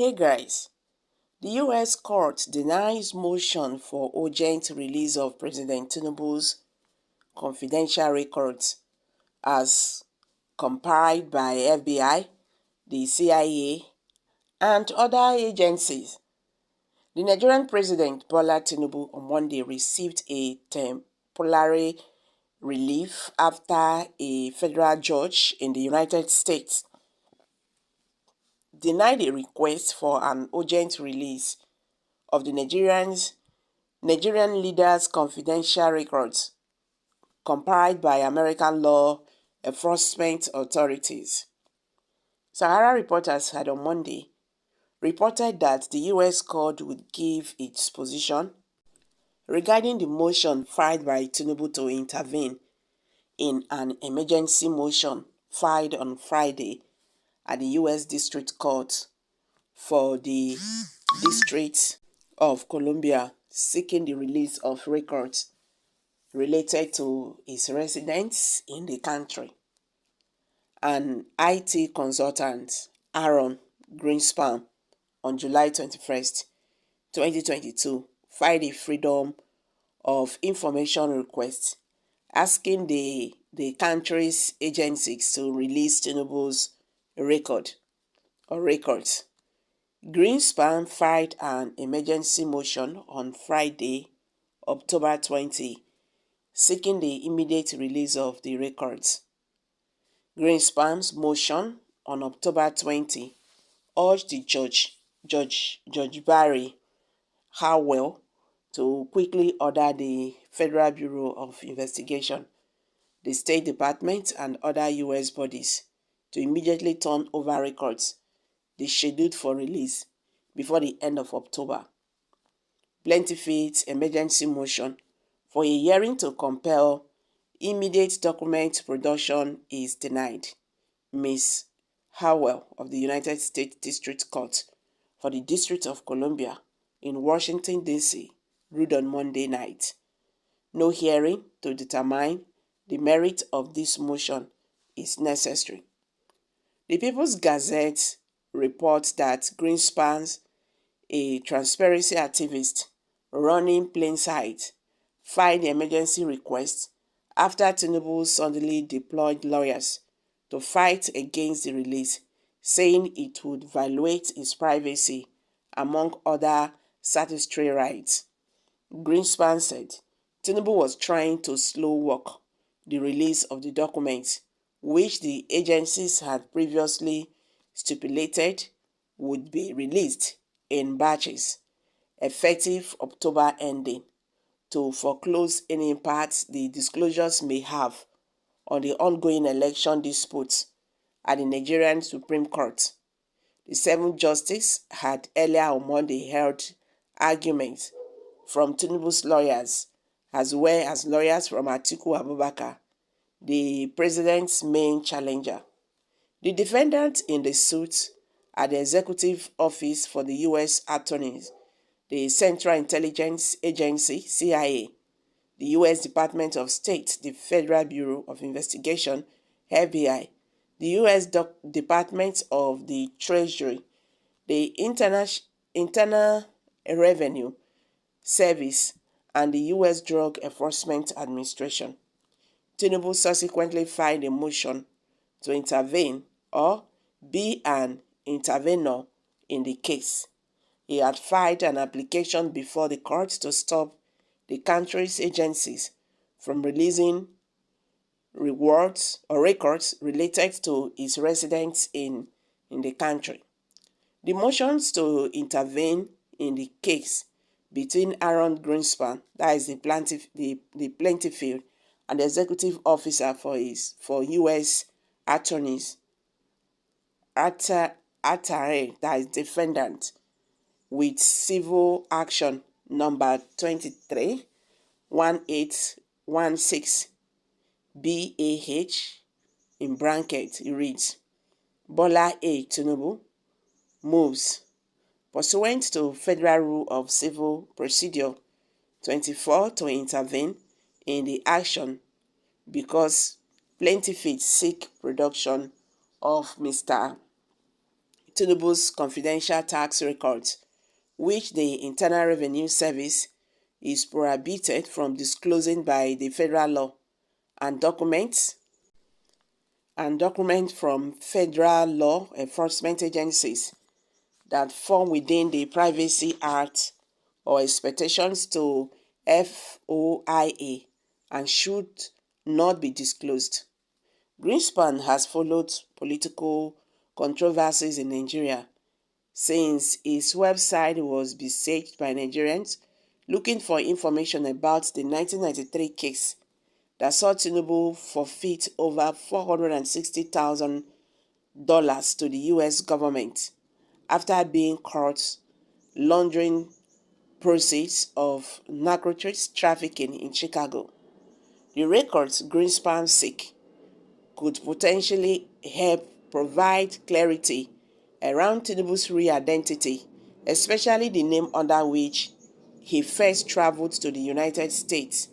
Hey guys, the US court denies motion for urgent release of President Tinubu's confidential records as compiled by FBI, the CIA, and other agencies. The Nigerian President Bola Tinubu on Monday received a temporary relief after a federal judge in the United States denied a request for an urgent release of the Nigerian leaders' confidential records compiled by American law enforcement authorities. Sahara reporters had on Monday reported that the U.S. court would give its position regarding the motion filed by Tinubu to intervene in an emergency motion filed on Friday at the U.S. District Court for the District of Columbia, seeking the release of records related to his residence in the country. An IT consultant, Aaron Greenspan, on July 21st, 2022, filed a Freedom of Information request asking the country's agencies to release Tinubu's records. Greenspan filed an emergency motion on Friday, October 20, seeking the immediate release of the records. Greenspan's motion on October 20 urged the Judge Barry Howell to quickly order the Federal Bureau of Investigation, the State Department, and other U.S. bodies to immediately turn over records they scheduled for release before the end of October. Plaintiff's emergency motion for a hearing to compel immediate document production is denied. Ms. Howell of the United States District Court for the District of Columbia in Washington, D.C. ruled on Monday night. No hearing to determine the merit of this motion is necessary. The People's Gazette reports that Greenspan, a transparency activist running plain sight, filed the emergency request after Tinubu suddenly deployed lawyers to fight against the release, saying it would violate his privacy, among other statutory rights. Greenspan said Tinubu was trying to slow walk the release of the documents, which the agencies had previously stipulated would be released in batches, effective October ending, to foreclose any impact the disclosures may have on the ongoing election disputes at the Nigerian Supreme Court. The 7th Justice had earlier on Monday heard arguments from Tinubu's lawyers, as well as lawyers from Atiku Abubakar, the president's main challenger. The defendants in the suit are the Executive Office for the U.S. Attorneys, the Central Intelligence Agency, CIA, the U.S. Department of State, the Federal Bureau of Investigation, FBI, the U.S. Department of the Treasury, the Internal Revenue Service, and the U.S. Drug Enforcement Administration. Tinubu subsequently filed a motion to intervene or be an intervenor in the case. He had filed an application before the court to stop the country's agencies from releasing records related to his residence in the country. The motions to intervene in the case between Aaron Greenspan, that is the plaintiff, and the executive officer for U.S. attorneys, Atare, that is defendant, with civil action number 23-1816 BAH, in bracket, it reads, Bola A. Tinubu moves, pursuant to Federal Rule of Civil Procedure 24, to intervene in the action because plaintiffs seek production of Mr. Tinubu's confidential tax records, which the Internal Revenue Service is prohibited from disclosing by the federal law, and documents from federal law enforcement agencies that fall within the Privacy Act or expectations to FOIA and should not be disclosed. Greenspan has followed political controversies in Nigeria since his website was besieged by Nigerians looking for information about the 1993 case that saw Tinubu forfeit over $460,000 to the U.S. government after being caught laundering proceeds of narcotics trafficking in Chicago. The records Greenspan seek could potentially help provide clarity around Tinubu's real identity, especially the name under which he first traveled to the United States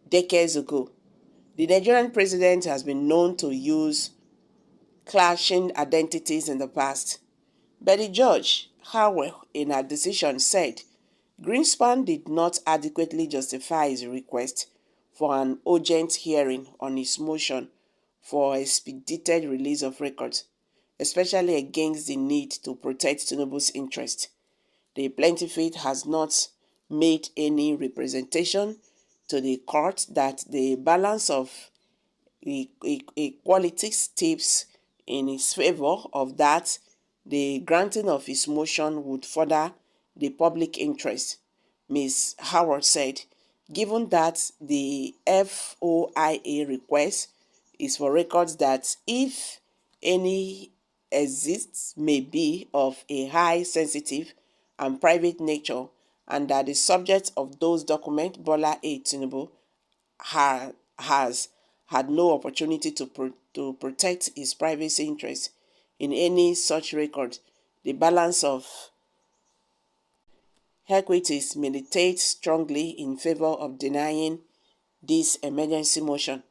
decades ago. The Nigerian president has been known to use clashing identities in the past, but the judge, Howell, in her decision said Greenspan did not adequately justify his request for an urgent hearing on his motion for expedited release of records, especially against the need to protect Tinubu's interest. The plaintiff has not made any representation to the court that the balance of equality tips in his favor of that the granting of his motion would further the public interest. Ms. Howard said, given that the FOIA request is for records that, if any exists, may be of a high sensitive and private nature, and that the subject of those documents, Bola A. Tinubu, has had no opportunity to protect his privacy interests in any such record, the balance of equities militate strongly in favor of denying this emergency motion.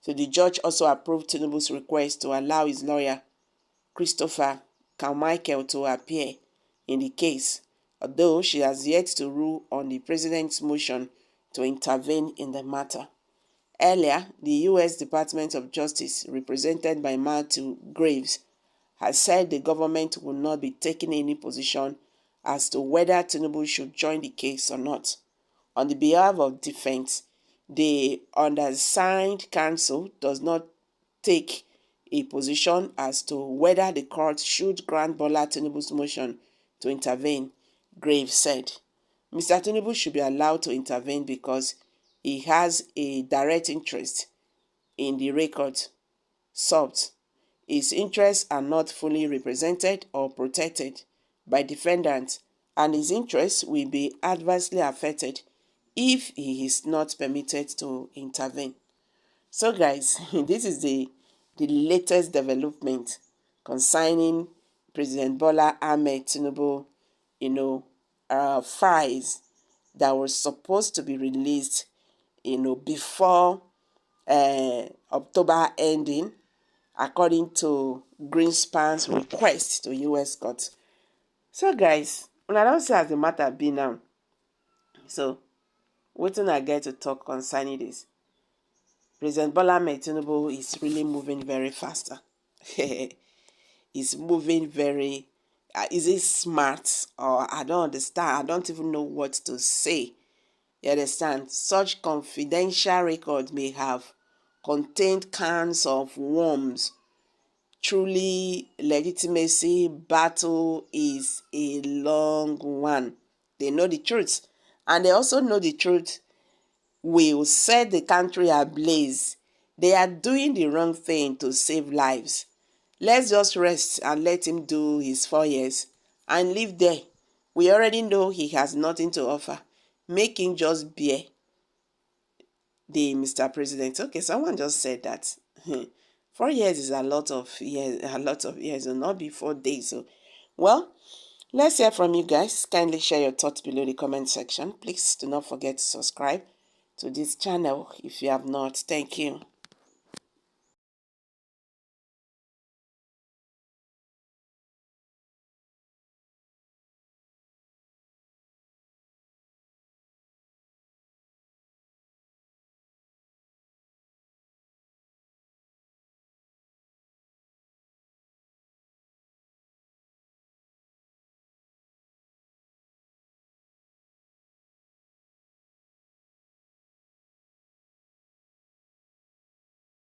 So the judge also approved Tinubu's request to allow his lawyer, Christopher Carmichael, to appear in the case, although she has yet to rule on the president's motion to intervene in the matter. Earlier, the U.S. Department of Justice, represented by Matthew Graves, has said the government will not be taking any position as to whether Tinubu should join the case or not. On the behalf of defense, the undersigned counsel does not take a position as to whether the court should grant Bola Tinubu's motion to intervene, Graves said. Mr. Tinubu should be allowed to intervene because he has a direct interest in the record sought. His interests are not fully represented or protected by defendants, and his interests will be adversely affected if he is not permitted to intervene. So guys, this is the latest development concerning President Bola Ahmed Tinubu, files that were supposed to be released, before October ending, according to Greenspan's request to U.S. courts. So guys, I don't see as the matter be now. So, wetin I get to talk concerning this? President Bola Ahmed Tinubu is really moving very faster. He's moving very, is it smart, or I don't understand. I don't even know what to say. You understand? Such confidential records may have contained cans of worms. Truly, legitimacy battle is a long one. They know the truth. And they also know the truth will set the country ablaze. They are doing the wrong thing to save lives. Let's just rest and let him do his 4 years and live there. We already know he has nothing to offer. Make him just bear the Mr. President. Okay, someone just said that. 4 years is a lot of years, and not be 4 days. So, well, let's hear from you guys. Kindly share your thoughts below the comment section. Please do not forget to subscribe to this channel if you have not. Thank you.